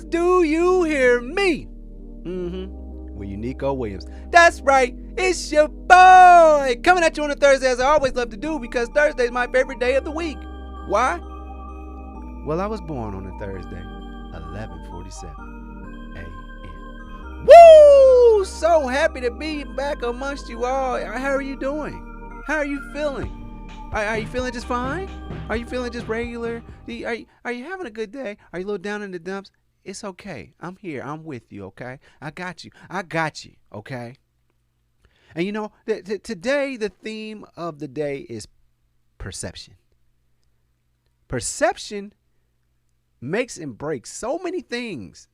do you hear me? With Unico Williams. That's right, it's your boy coming at you on a Thursday, as I always love to do, because Thursday is my favorite day of the week. Why? Well, I was born on a Thursday, 11:47 a.m. Woo! So happy to be back amongst you all. How are you doing? How are you feeling? Are you feeling just fine? Are you feeling just regular? Are you having a good day? Are you a little down in the dumps? It's okay. I'm here. I'm with you, okay? I got you. Okay? And you know, today the theme of the day is perception. Perception makes and breaks so many things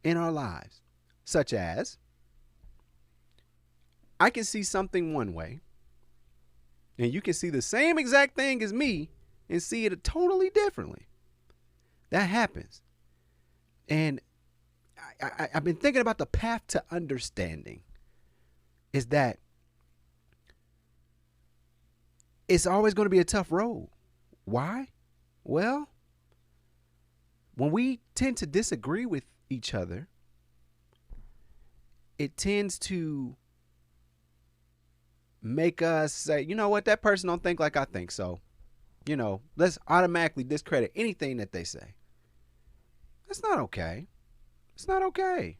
in our lives, such as I can see something one way, and you can see the same exact thing as me and see it totally differently. That happens. And I've been thinking about the path to understanding is that it's always going to be a tough road. Why? Well, when we tend to disagree with each other, it tends to make us say, you know what, that person don't think like I think, so, let's automatically discredit anything that they say. That's not okay. It's not okay.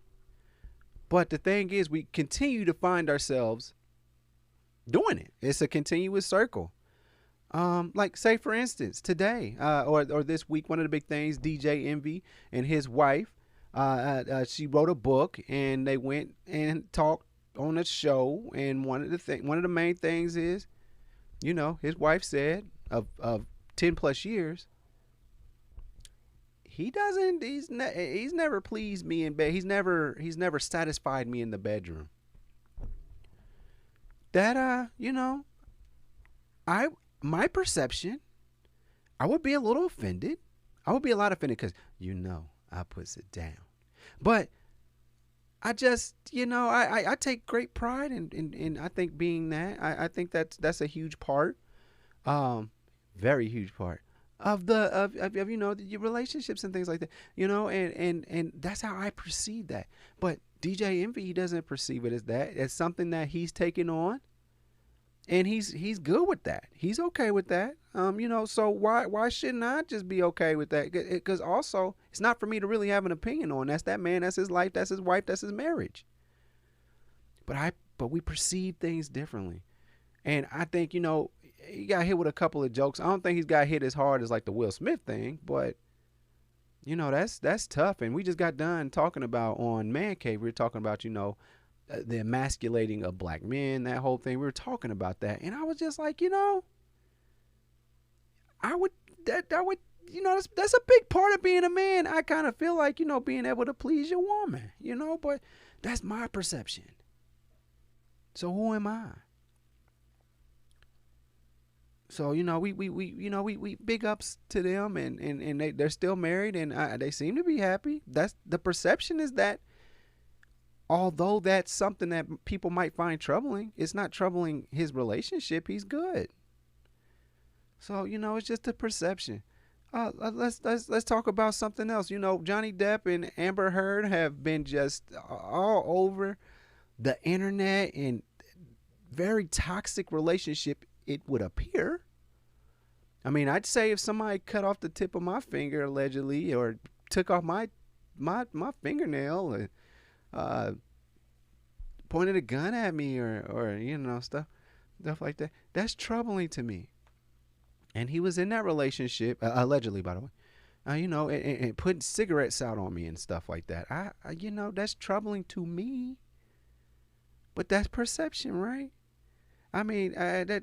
But the thing is, we continue to find ourselves doing it. It's a continuous circle. Like, say, for instance, today or this week, one of the big things, DJ Envy and his wife, she wrote a book, and they went and talked on a show. And one of the main things is, his wife said of 10 plus years, he's never pleased me in bed. He's never satisfied me in the bedroom. That my perception, I would be a little offended. I would be a lot offended because I puts it down. But I just, I take great pride in I think being that. I think that's a huge part, very huge part of your relationships and things like that, and that's how I perceive that. But DJ Envy, he doesn't perceive it as that. It's something that he's taken on, and he's good with that. He's okay with that. So why shouldn't I just be okay with that? Because also, it's not for me to really have an opinion on. That's that man. That's his life. That's his wife. That's his marriage. But we perceive things differently, and I think he got hit with a couple of jokes. I don't think he's got hit as hard as like the Will Smith thing, but that's tough. And we just got done talking about on Man Cave. We were talking about the emasculating of black men, that whole thing. We were talking about that, and I was just like, I would that's a big part of being a man. I kind of feel like being able to please your woman, but that's my perception. So who am I? So we big ups to them, and they're still married, and they seem to be happy. That's the perception, is that although that's something that people might find troubling, it's not troubling his relationship. He's good. So it's just a perception. Let's talk about something else. Johnny Depp and Amber Heard have been just all over the internet, and very toxic relationship, it would appear. I mean, I'd say if somebody cut off the tip of my finger allegedly, or took off my fingernail, pointed a gun at me, or stuff like that, that's troubling to me. And he was in that relationship, allegedly, by the way, and putting cigarettes out on me and stuff like that. That's troubling to me. But that's perception, right? I mean,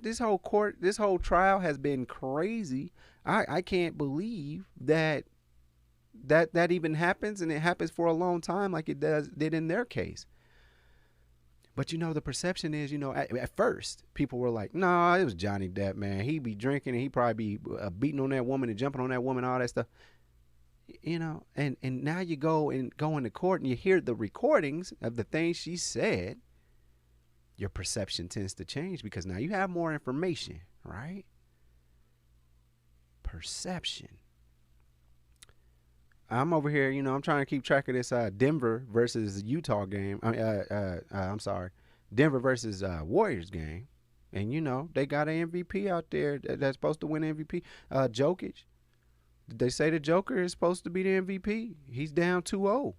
this whole trial has been crazy. I can't believe that even happens, and it happens for a long time, like it did in their case. But the perception is, at first people were like, "Nah, it was Johnny Depp, man. He be drinking, and he probably be beating on that woman and jumping on that woman, all that stuff." And now you go into court and you hear the recordings of the things she said. Your perception tends to change because now you have more information, right? Perception. I'm over here, I'm trying to keep track of this Denver versus Utah game. I'm sorry, Denver versus Warriors game, and they got an MVP out there that's supposed to win MVP. Jokic. They say the Joker is supposed to be the MVP. He's down 2-0,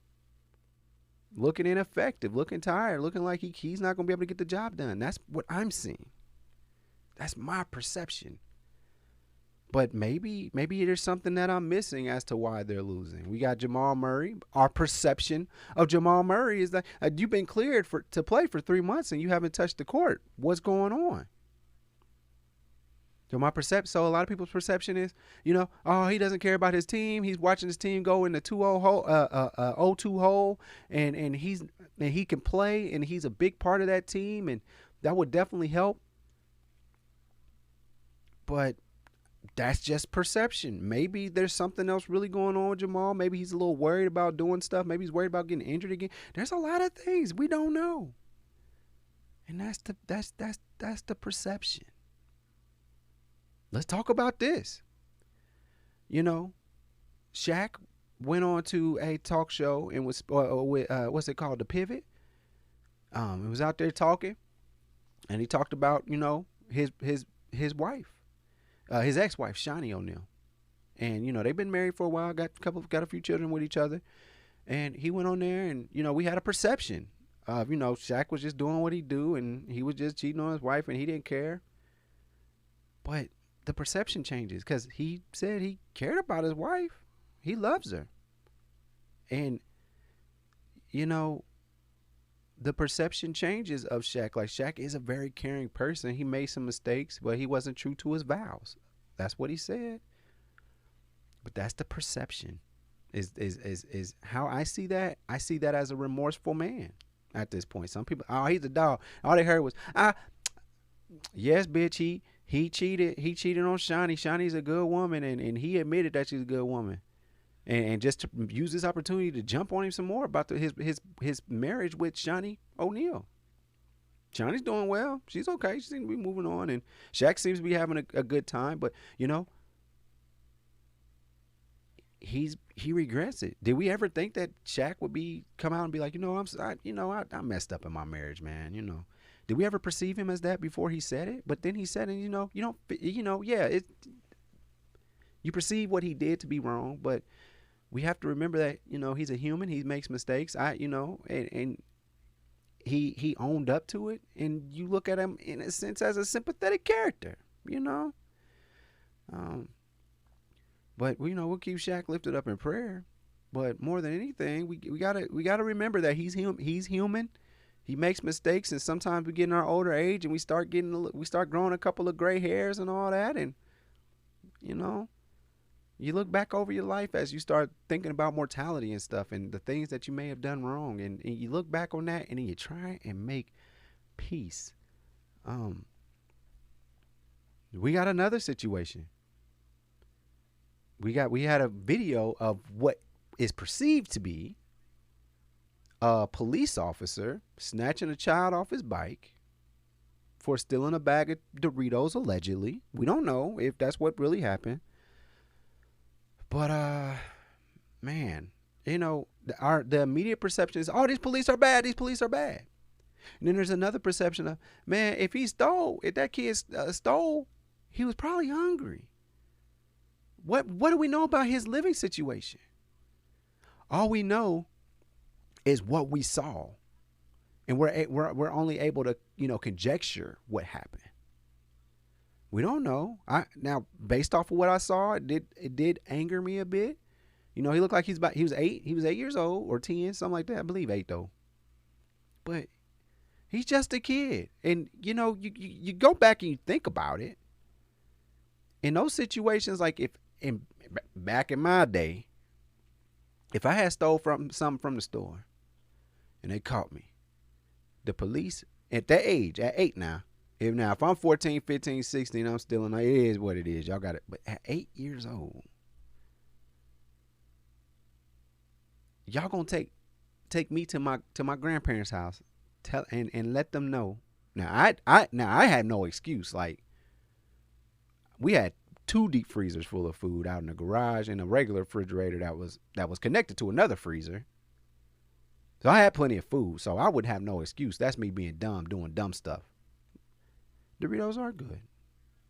looking ineffective, looking tired, looking like he's not gonna be able to get the job done. That's what I'm seeing. That's my perception. But maybe there's something that I'm missing as to why they're losing. We got Jamal Murray. Our perception of Jamal Murray is that you've been cleared to play for 3 months and you haven't touched the court. What's going on? So a lot of people's perception is, oh, he doesn't care about his team. He's watching his team go in the 2-0 hole, 0-2 hole, and he can play, and he's a big part of that team, and that would definitely help. But that's just perception. Maybe there's something else really going on with Jamal. Maybe he's a little worried about doing stuff. Maybe he's worried about getting injured again. There's a lot of things we don't know, and that's the perception. Let's talk about this. Shaq went on to a talk show and was with what's it called, The Pivot. He was out there talking, and he talked about his wife. His ex-wife, Shaunie O'Neal. And, they've been married for a while, got a few children with each other. And he went on there and, we had a perception of, Shaq was just doing what he do and he was just cheating on his wife and he didn't care. But the perception changes because he said he cared about his wife. He loves her. And, the perception changes of Shaq. Like, Shaq is a very caring person. He made some mistakes, but he wasn't true to his vows. That's what he said. But that's the perception. Is how I see that. I see that as a remorseful man at this point. Some people, oh, he's a dog. All they heard was, yes, bitch, he cheated. He cheated on Shaunie. Shaunie's a good woman, and he admitted that she's a good woman. And just to use this opportunity to jump on him some more about his marriage with Shaunie O'Neal. Shaunie's doing well. She's okay. She seems to be moving on. And Shaq seems to be having a good time. But, he regrets it. Did we ever think that Shaq would come out and be like, I messed up in my marriage, man. Did we ever perceive him as that before he said it? But then he said it, you perceive what he did to be wrong, but we have to remember that, he's a human. He makes mistakes. And he owned up to it. And you look at him in a sense as a sympathetic character, But we'll keep Shaq lifted up in prayer. But more than anything, we gotta remember that he's human. He makes mistakes, and sometimes we get in our older age and we start growing a couple of gray hairs and all that, and you look back over your life as you start thinking about mortality and stuff and the things that you may have done wrong. And you look back on that and then you try and make peace. We got another situation. We had a video of what is perceived to be a police officer snatching a child off his bike for stealing a bag of Doritos, allegedly. We don't know if that's what really happened. But, man, the immediate perception is, oh, these police are bad. These police are bad. And then there's another perception of, man, if that kid stole, he was probably hungry. What do we know about his living situation? All we know is what we saw. And we're only able to, conjecture what happened. We don't know. Now, based off of what I saw, it did anger me a bit. He looked like he was 8. He was 8 years old or 10, something like that. I believe 8 though. But he's just a kid. And you go back and you think about it. In those situations, like back in my day, if I had stole something from the store and they caught me, the police at that age, at 8 now, if I'm 14, 15, 16, I'm stealing, it is what it is. Y'all got it. But at 8 years old, y'all gonna take me to my grandparents' house, and let them know. Now I had no excuse. Like, we had 2 deep freezers full of food out in the garage and a regular refrigerator that was connected to another freezer. So I had plenty of food, so I would have no excuse. That's me being dumb, doing dumb stuff. Doritos are good.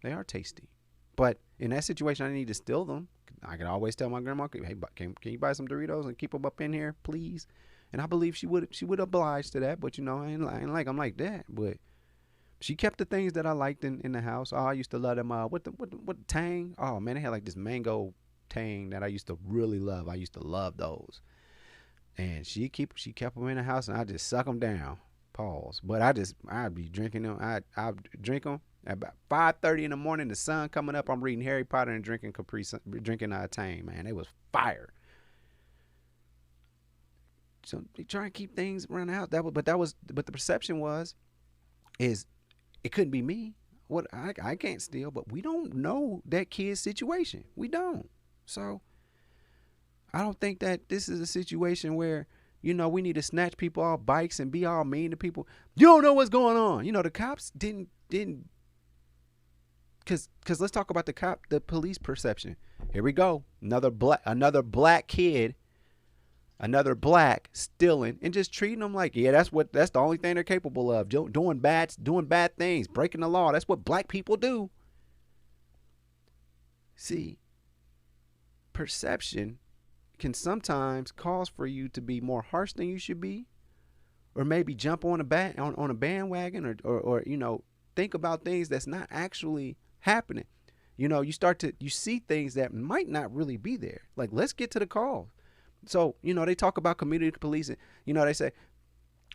They are tasty. But in that situation, I need to steal them. I can always tell my grandma, hey, can you buy some Doritos and keep them up in here, please? And I believe she would oblige to that. But, I ain't like I'm like that. But she kept the things that I liked in the house. Oh, I used to love them. What Tang? Oh, man, they had like this mango Tang that I used to really love. I used to love those. And she kept them in the house, and I just suck them down. Pause. But I'd be drinking them. I'd drink them at about 5:30 in the morning. The sun coming up. I'm reading Harry Potter and drinking Tang. Man, it was fire. So they try and keep things around the house. But the perception is it couldn't be me. What I can't steal, but we don't know that kid's situation. We don't. So I don't think that this is a situation where, we need to snatch people off bikes and be all mean to people. You don't know what's going on. The cops didn't, cause let's talk about the police perception. Here we go. Another black kid, another black stealing and just treating them like, yeah, that's the only thing they're capable of. Doing bad things, breaking the law. That's what black people do. See, perception can sometimes cause for you to be more harsh than you should be, or maybe jump on a bandwagon, or think about things that's not actually happening. You see things that might not really be there. Like, let's get to the call. So they talk about community policing. They say,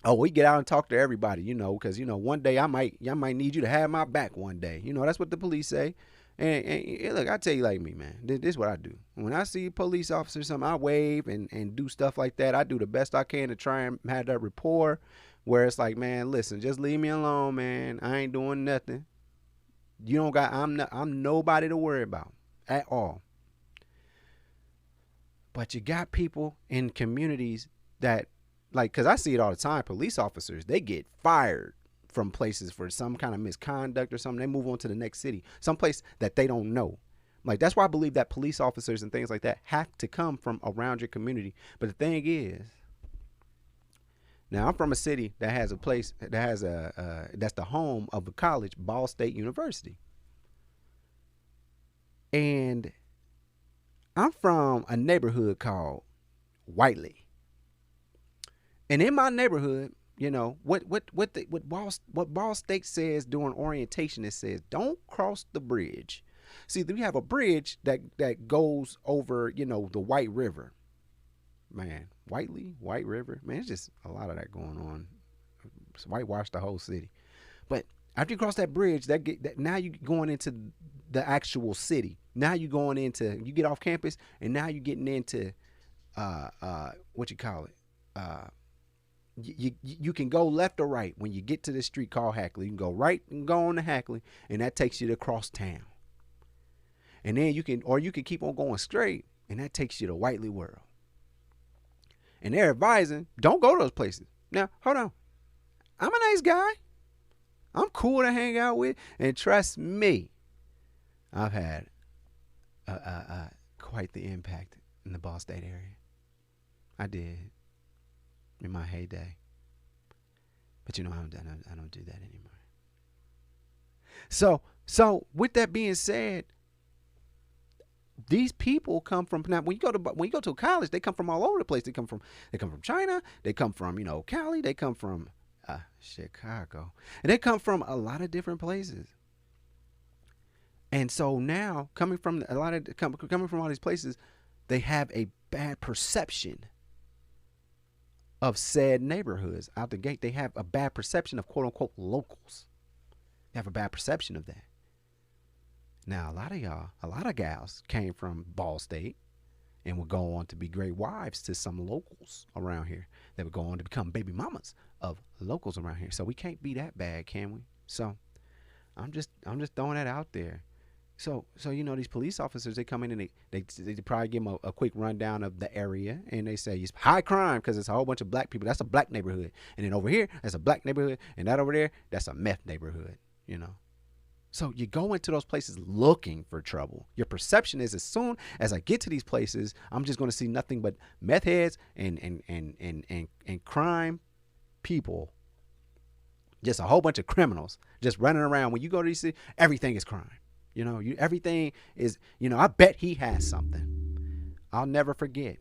oh, we get out and talk to everybody. Because one day I might need you to have my back one day. That's what the police say. And look, I tell you like me, man. This is what I do. When I see a police officer or something, I wave and do stuff like that. I do the best I can to try and have that rapport where it's like, man, listen, just leave me alone, man. I ain't doing nothing. I'm nobody to worry about at all. But you got people in communities that, like, because I see it all the time, police officers, they get fired from places for some kind of misconduct or something. They move on to the next city, someplace that they don't know. Like, that's why I believe that police officers and things like that have to come from around your community. But the thing is, now I'm from a city that has a place that has that's the home of a college, Ball State University. And I'm from a neighborhood called Whiteley. And in my neighborhood, what Ball State says during orientation, it says, don't cross the bridge. See, we have a bridge that goes over, the White River. Man, White River. Man, it's just a lot of that going on. It's whitewashed the whole city. But after you cross that bridge, now you're going into the actual city. Now you get off campus, and now you're getting into what you call it. You can go left or right when you get to this street called Hackley. You can go right and go on to Hackley, and that takes you to cross town. And then you can keep on going straight, and that takes you to Whiteley World. And they're advising, don't go to those places. Now, hold on. I'm a nice guy. I'm cool to hang out with, and trust me, I've had quite the impact in the Ball State area. I did. In my heyday. But I don't do that anymore. So with that being said, these people come from, now when you go to college, they come from all over the place. They come from China, they come from, Cali, they come from Chicago. And they come from a lot of different places. And so now coming from all these places, they have a bad perception of said neighborhoods out the gate. They have a bad perception of quote unquote locals. They have a bad perception of that. Now, a lot of gals came from Ball State and would go on to be great wives to some locals around here. They would go on to become baby mamas of locals around here. So we can't be that bad, can we? So I'm just throwing that out there. So these police officers, they come in and they probably give them a quick rundown of the area, and they say it's high crime because it's a whole bunch of black people. That's a black neighborhood. And then over here, that's a black neighborhood, and that over there, that's a meth neighborhood, So you go into those places looking for trouble. Your perception is as soon as I get to these places, I'm just going to see nothing but meth heads and crime people. Just a whole bunch of criminals just running around. When you go to these cities, everything is crime. Everything is, I bet he has something. I'll never forget.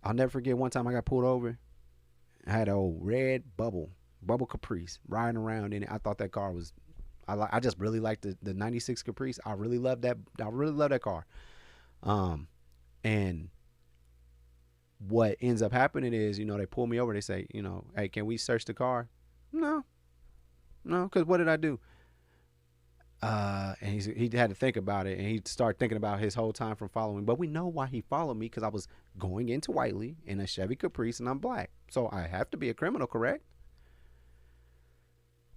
One time I got pulled over. I had an old red bubble Caprice riding around in it. I thought that car was, I just really liked the 96 Caprice. I really loved that. I really love that car. And what ends up happening is, they pull me over. They say, hey, can we search the car? No, because what did I do? And he had to think about it, and he started thinking about his whole time from following. But we know why he followed me, because I was going into Whiteley in a Chevy Caprice, and I'm black, so I have to be a criminal, correct?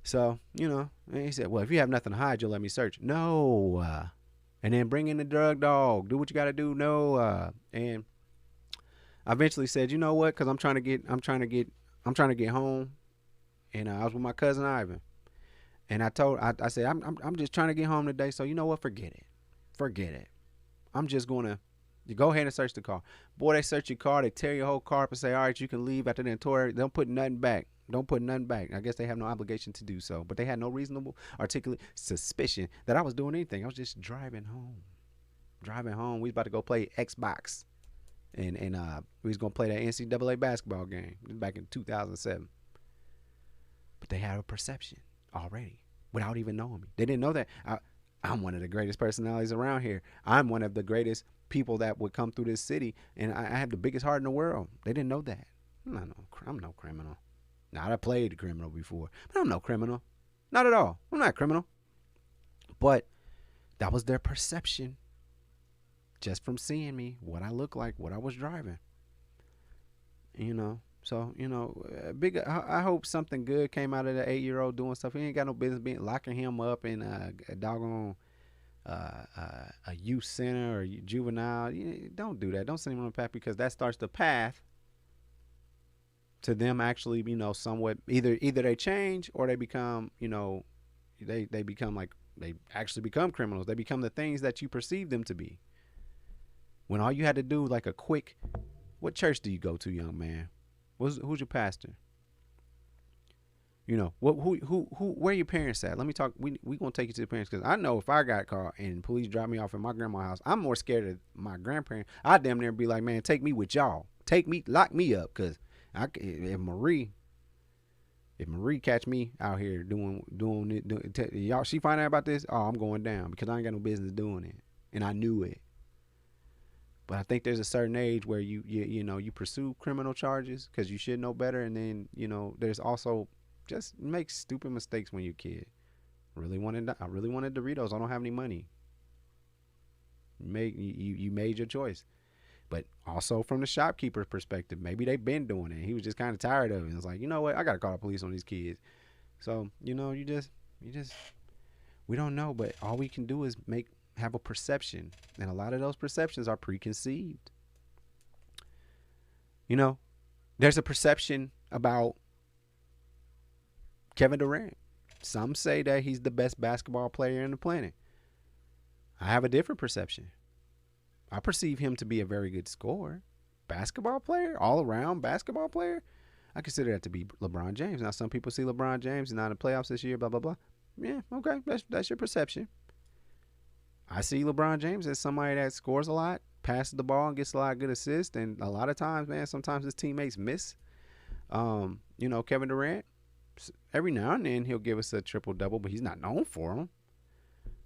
So and he said, well, if you have nothing to hide, you'll let me search. No, and then bring in the drug dog. Do what you got to do. No, and I eventually said, you know what? Because I'm trying to get home, and I was with my cousin Ivan. And I said, I'm just trying to get home today. So you know what? Forget it. I'm just going to, you go ahead and search the car. Boy, they search your car. They tear your whole car up and say, all right, you can leave after they tore it. Don't put nothing back. I guess they have no obligation to do so. But they had no reasonable, articulate suspicion that I was doing anything. I was just driving home. We was about to go play Xbox. And we was going to play that NCAA basketball game back in 2007. But they had a perception already without even knowing me. They didn't know that I'm one of the greatest personalities around here. I'm one of the greatest people that would come through this city, and I have the biggest heart in the world. They didn't know that. I'm no criminal. Now, I played the criminal before, but I'm no criminal. Not at all. I'm not a criminal. But that was their perception just from seeing me, what I looked like, what I was driving. So, I hope something good came out of the 8-year-old doing stuff. He ain't got no business being locking him up in a doggone a youth center or juvenile. Don't do that. Don't send him on the path, because that starts the path to them actually, somewhat either they change, or they become, they become like, they actually become criminals. They become the things that you perceive them to be. When all you had to do, like a quick, what church do you go to, young man? Who's your pastor? Where your parents at? Let me talk. We gonna take you to the parents, because I know if I got caught and police drop me off at my grandma's house, I'm more scared of my grandparents. I damn near be like, man, take me with y'all. Lock me up, because if Marie catch me out here doing it, y'all, she find out about this, oh, I'm going down, because I ain't got no business doing it, and I knew it. But I think there's a certain age where you pursue criminal charges because you should know better, and then there's also just make stupid mistakes when you're a kid. I really wanted Doritos. I don't have any money. You made your choice, but also from the shopkeeper's perspective, maybe they've been doing it. He was just kind of tired of it. It's like, you know what? I gotta call the police on these kids. So you just we don't know, but all we can do is have a perception, and a lot of those perceptions are preconceived. There's a perception about Kevin Durant. Some say that he's the best basketball player on the planet. I have a different perception. I perceive him to be a very good scorer, basketball player, all around basketball player. I consider that to be LeBron James. Now, some people see LeBron James not in the playoffs this year, blah blah blah. Yeah, okay, that's your perception. I see LeBron James as somebody that scores a lot, passes the ball, and gets a lot of good assists. And a lot of times, man, sometimes his teammates miss. Kevin Durant, every now and then he'll give us a triple-double, but he's not known for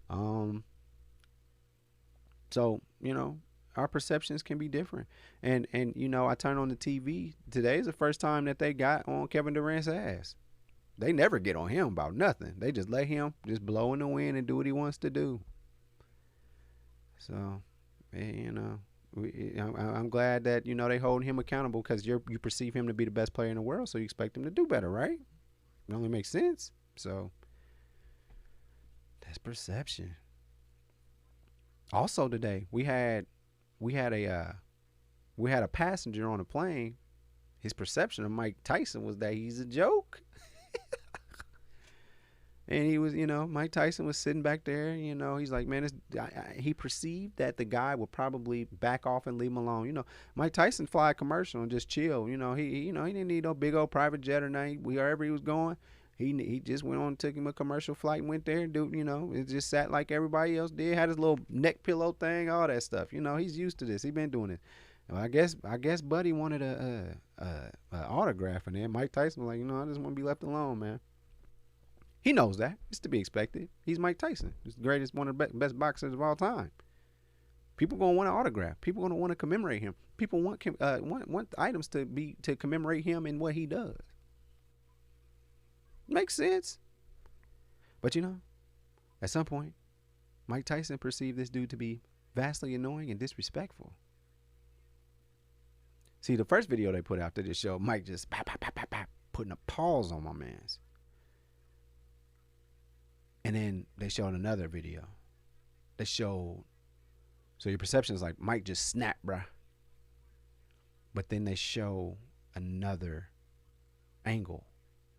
them. So, our perceptions can be different. And I turn on the TV. Today is the first time that they got on Kevin Durant's ass. They never get on him about nothing. They just let him just blow in the wind and do what he wants to do. So, I'm glad that, they hold him accountable, because you perceive him to be the best player in the world, so you expect him to do better, right? It only makes sense. So, that's perception. Also today, we had a passenger on a plane. His perception of Mike Tyson was that he's a joke. And he was, Mike Tyson was sitting back there. He's like, man, he perceived that the guy would probably back off and leave him alone. Mike Tyson fly a commercial and just chill. He didn't need no big old private jet or nothing. Wherever he was going, he just went on, took him a commercial flight and went there and it just sat like everybody else did. Had his little neck pillow thing, all that stuff. He's used to this. He been doing it. Well, I guess Buddy wanted a autograph, and then Mike Tyson was like, I just want to be left alone, man. He knows that. It's to be expected. He's Mike Tyson. He's the greatest, one of the best boxers of all time. People gonna want an autograph. People gonna want to commemorate him. People want items to commemorate him and what he does. Makes sense. But at some point, Mike Tyson perceived this dude to be vastly annoying and disrespectful. See, the first video they put out to this show, Mike just putting a pause on my man's. And then they showed another video. They showed, so your perception is like, Mike just snapped, bruh. But then they show another angle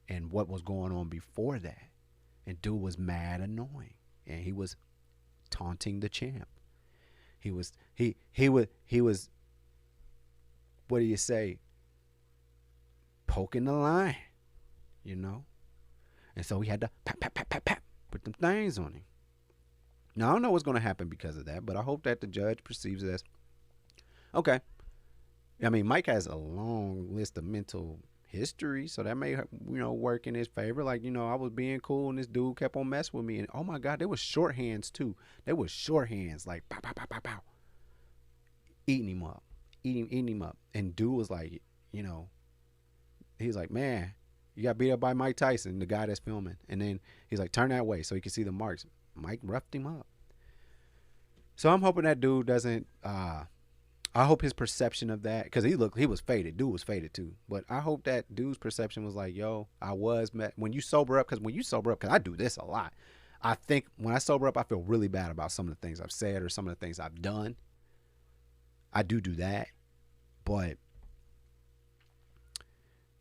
and what was going on before that. And dude was mad annoying. And he was taunting the champ. He was, what do you say? Poking the line, And so he had to put them things on him. Now, I don't know what's going to happen because of that, but I hope that the judge perceives it as, okay. I mean, Mike has a long list of mental history, so that may, work in his favor. Like, I was being cool and this dude kept on messing with me. And, oh, my God, there was shorthands, too. There was shorthands, like, pow, pow, pow, pow, pow. Eating him up. Eating him up. And dude was like, he's like, man, you got beat up by Mike Tyson, the guy that's filming. And then he's like, turn that way so he can see the marks. Mike roughed him up. So I'm hoping that dude doesn't, I hope his perception of that, because he was faded. Dude was faded too. But I hope that dude's perception was like, yo, when you sober up, because I do this a lot. I think when I sober up, I feel really bad about some of the things I've said or some of the things I've done. I do that. But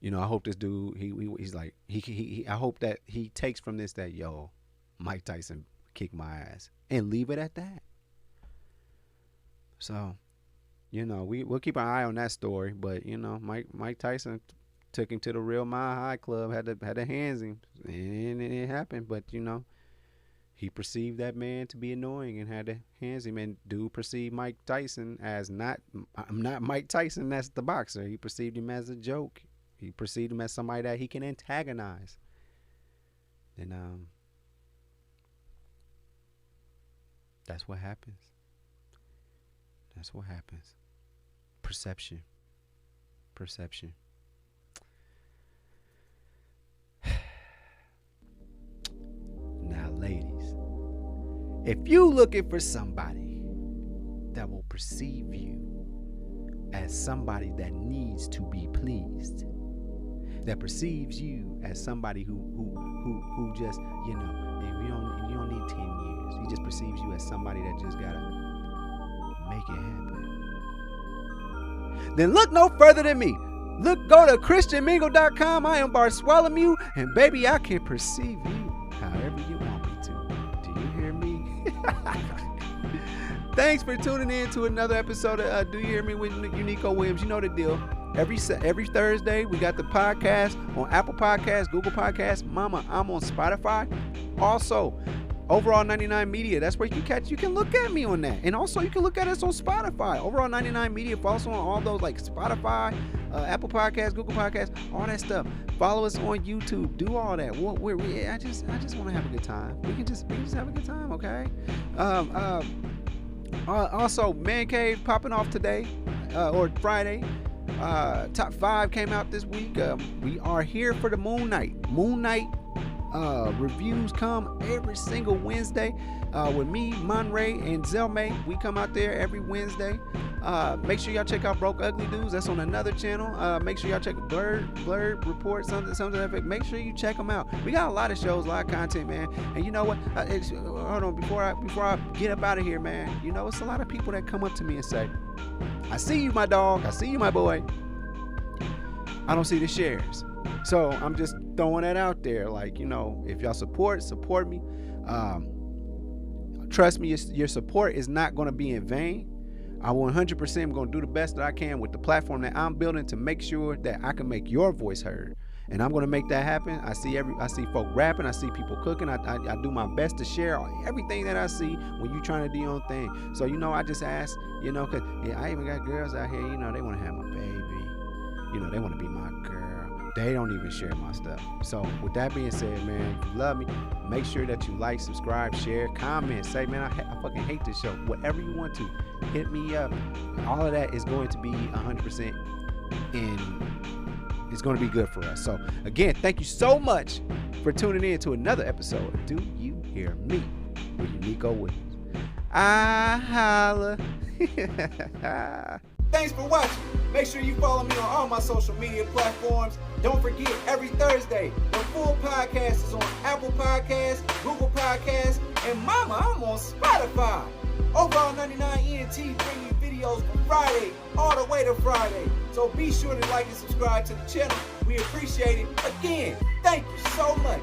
I hope this dude, he's like, I hope that he takes from this that, yo, Mike Tyson kicked my ass and leave it at that. So, we'll keep an eye on that story, but Mike Tyson took him to the Real Mile High Club, had to hands him, and it happened. But he perceived that man to be annoying and had to hands him. And dude perceived Mike Tyson as not Mike Tyson. That's the boxer. He perceived him as a joke. He perceived him as somebody that he can antagonize. And that's what happens. That's what happens. Perception. Now, ladies, if you looking for somebody that will perceive you as somebody that needs to be pleased, that perceives you as somebody who just, you don't need 10 years. He just perceives you as somebody that just gotta make it happen. Then look no further than me. Go to ChristianMingle.com. I am Bartholomew, and baby, I can perceive you however you want me to. Do you hear me? Thanks for tuning in to another episode of Do You Hear Me with Unico Williams. You know the deal. Every Thursday, we got the podcast on Apple Podcasts, Google Podcasts. Mama, I'm on Spotify. Also, Overall 99 Media. That's where you can look at me on that. And also, you can look at us on Spotify. Overall 99 Media. Follow us on all those like Spotify, Apple Podcasts, Google Podcasts, all that stuff. Follow us on YouTube. Do all that. I just want to have a good time. We can just have a good time, okay? Also, Man Cave popping off today or Friday. Top 5 came out this week. We are here for the Moon Knight. Reviews come every single Wednesday with me, Monray, and Zelmay. We come out there every Wednesday. Make sure y'all check out Broke Ugly Dudes. That's on another channel. Make sure y'all check Blurred Report, something like that. Make sure you check them out. We got a lot of shows, a lot of content, man. And you know what? Hold on, before I get up out of here, man. It's a lot of people that come up to me and say, "I see you, my dog. I see you, my boy. I don't see the shares. So I'm just throwing that out there. Like, if y'all support me. Trust me, your support is not going to be in vain. I 100% am going to do the best that I can with the platform that I'm building to make sure that I can make your voice heard. And I'm going to make that happen. I see folk rapping. I see people cooking. I do my best to share everything that I see when you trying to do your own thing. So, I just ask, because I even got girls out here, they want to have my baby. They want to be my girl. They don't even share my stuff. So with that being said, man, if you love me, make sure that you like, subscribe, share, comment, say, man, I fucking hate this show. Whatever you want to, hit me up. All of that is going to be 100% in. It's going to be good for us. So again, thank you so much for tuning in to another episode of Do You Hear Me with Unico Williams. I holla. Thanks for watching. Make sure you follow me on all my social media platforms. Don't forget, every Thursday, the full podcast is on Apple Podcasts, Google Podcasts, and mama, I'm on Spotify. Overall 99 ENT bring you videos from Friday all the way to Friday. So be sure to like and subscribe to the channel. We appreciate it. Again, thank you so much.